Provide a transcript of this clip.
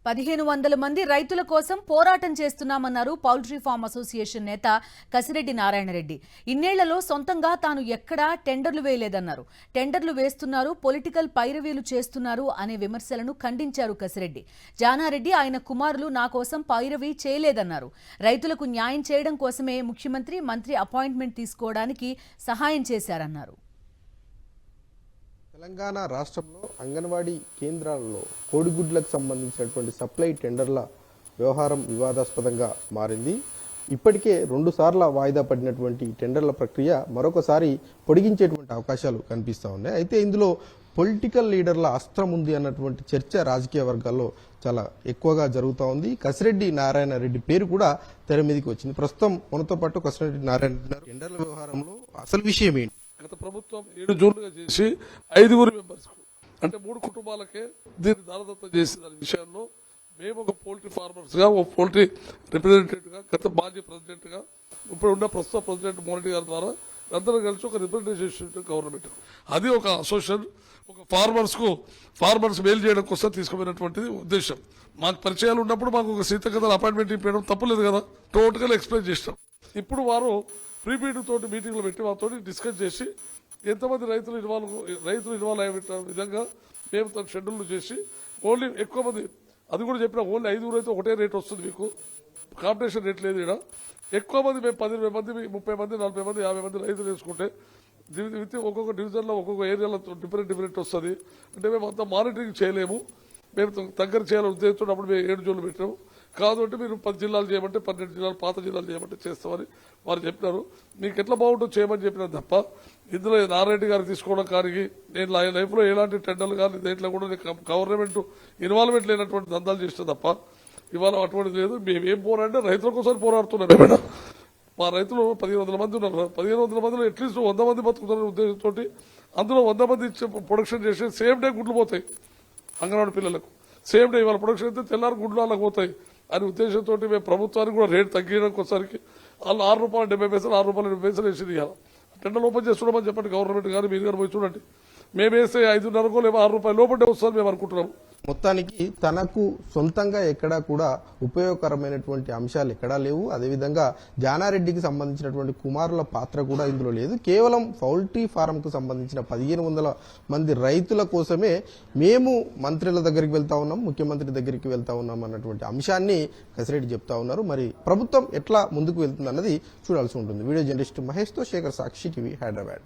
1500 మంది రైతుల కోసం పోరాటం చేస్తున్నామన్నారు పౌల్ట్రీ ఫార్మ్ అసోసియేషన్ నేత కసిరెడ్డి నారాయణరెడ్డి. ఇన్నేళ్లలో సొంతంగా తాను ఎక్కడా టెండర్లు వేయలేదన్నారు. టెండర్లు వేస్తున్నారు, పొలిటికల్ పైరవీలు చేస్తున్నారు అనే విమర్శలను ఖండించారు కసిరెడ్డి. జానారెడ్డి ఆయన కుమారులు నా కోసం పైరవీ చేయలేదన్నారు. రైతులకు న్యాయం చేయడం కోసమే ముఖ్యమంత్రి, మంత్రి అపాయింట్మెంట్ తీసుకోవడానికి సహాయం చేశారన్నారు. తెలంగాణ రాష్ట్రంలో అంగన్వాడీ కేంద్రాలలో కోడిగుడ్లకు సంబంధించినటువంటి సప్లై టెండర్ల వ్యవహారం వివాదాస్పదంగా మారింది. ఇప్పటికే 2 సార్లు వాయిదా పడినటువంటి టెండర్ల ప్రక్రియ మరొకసారి పొడిగించేటువంటి అవకాశాలు కనిపిస్తూ ఉన్నాయి. అయితే ఇందులో పొలిటికల్ లీడర్ల అస్త్రం ఉంది అన్నటువంటి చర్చ రాజకీయ వర్గాల్లో చాలా ఎక్కువగా జరుగుతూ ఉంది. కసిరెడ్డి నారాయణరెడ్డి పేరు కూడా తెర మీదకి వచ్చింది. ప్రస్తుతం మనతో పాటు కసిరెడ్డి నారాయణ టెండర్ల వ్యవహారంలో అసలు విషయం ఏంటి? గత ప్రభుత్వం 7 జూన్లుగా చేసి 5 మెంబర్స్ అంటే 3 కుటుంబాలకే దీన్ని దానదత్తం చేసిన విషయంలో మేము ఒక పోల్ట్రీ ఫార్మర్స్ గా, ఒక పోల్ట్రీ రిప్రజెంటేటివ్ గా, గత మాజీ ప్రెసిడెంట్ గా, ఇప్పుడు ఉన్న ప్రస్తుత ప్రెసిడెంట్ మోరెడ్డి గారి ద్వారా అందరూ కలిసి ఒక రిప్రజెంటేషన్ గవర్నమెంట్, అది ఒక అసోసియేషన్, ఒక ఫార్మర్స్ మేలు చేయడం కోసం తీసుకుపోయినటువంటి ఉద్దేశం. మాకు పరిచయాలు ఉన్నప్పుడు మాకు ఒక సీతకథల అపాయింట్మెంట్ ఇవ్వడం తప్పలేదు కదా, టోటల్గా ఎక్స్ప్లెయిన్ చేసినాం. ఇప్పుడు వారు ప్రీ మీటింగ్ తోటి మీటింగ్లు పెట్టి వాళ్ళతో డిస్కస్ చేసి ఎంతమంది రైతులు ఇన్వాల్వ్ అయ్యే విధంగా మేము తన షెడ్యూల్ చేసి ఓన్లీ ఎక్కువ మంది, అది కూడా చెప్పిన ఓన్లీ 5 అయితే ఒకటే రేట్ వస్తుంది, మీకు కాంపిటీషన్ రేట్ లేదు. ఇక్కడ ఎక్కువ మంది మేము 10 మంది, 30 మంది, 40 మంది, 50 మంది రైతులు వేసుకుంటే ఒక్కొక్క డివిజన్లో ఒక్కొక్క ఏరియాలో డిఫరెంట్ వస్తుంది. అంటే మేము అంత మానిటరింగ్ చేయలేము, మేము దగ్గర చేయాలని ఉద్దేశించినప్పుడు అప్పుడు మేము 7 జూన్లు పెట్టాము. కాదు అంటే మీరు 10 జిల్లాలు చేయమంటే 12 జిల్లాలు, పాత జిల్లాలు చేయమంటే చేస్తామని వారు చెప్పినారు. మీకు ఎట్లా బాగుంటుందో చేయమని చెప్పినారు తప్ప ఇందులో నారాయణ గారు తీసుకోవడం కానీ నేను లైఫ్లో ఎలాంటి టెండర్లు కానీ దేంట్లో కూడా గవర్నమెంట్ ఇన్వాల్వ్మెంట్ లేనటువంటి దందాలు చేసిన తప్ప ఇవాళ అటువంటిది లేదు. మేము ఏం పోరాడంటే రైతుల కోసం పోరాడుతున్నాం. ఏమైనా మా రైతులు 1500 మంది ఉన్నారు. 1500 మందిలో అట్లీస్ట్ 100 మంది బతుకుతున్న ఉద్దేశంతో అందులో 100 మంది ప్రొడక్షన్ చేసి సేమ్ డే గుడ్లు పోతాయి అంగన్వాడీ పిల్లలకు. సేమ్ డే ఇవాళ ప్రొడక్షన్ అయితే తెల్లారి గుడ్లు వాళ్ళకి పోతాయి అనే ఉద్దేశంతో మేము ప్రభుత్వానికి కూడా రేటు తగ్గించడానికి ఒకసారికి వాళ్ళు ₹6.70, ₹6.70 వేసి ఇవ్వాలి. టెండర్ ఓపెన్ చేస్తున్నామని చెప్పండి గవర్నమెంట్ కానీ మీరు కానీ పోయి చూడండి. మేము వేస్తే 5.5 లేదా ₹6 లోపలే వస్తుంది మేము అనుకుంటున్నాము. మొత్తానికి తనకు సొంతంగా ఎక్కడా కూడా ఉపయోగకరమైనటువంటి అంశాలు ఎక్కడా లేవు. అదేవిధంగా జానారెడ్డికి సంబంధించినటువంటి కుమారుల పాత్ర కూడా ఇందులో లేదు. కేవలం పౌల్ట్రీ ఫారంకు సంబంధించిన 1500 మంది రైతుల కోసమే మేము మంత్రుల దగ్గరికి వెళ్తా ఉన్నాం, ముఖ్యమంత్రి దగ్గరికి వెళ్తా ఉన్నాం అన్నటువంటి అంశాన్ని కసిరెడ్డి చెప్తా ఉన్నారు. మరి ప్రభుత్వం ఎట్లా ముందుకు వెళ్తుంది అన్నది చూడాల్సి ఉంటుంది. వీడియో జర్నలిస్ట్ మహేష్తో శేఖర్, సాక్షి టీవీ, హైదరాబాద్.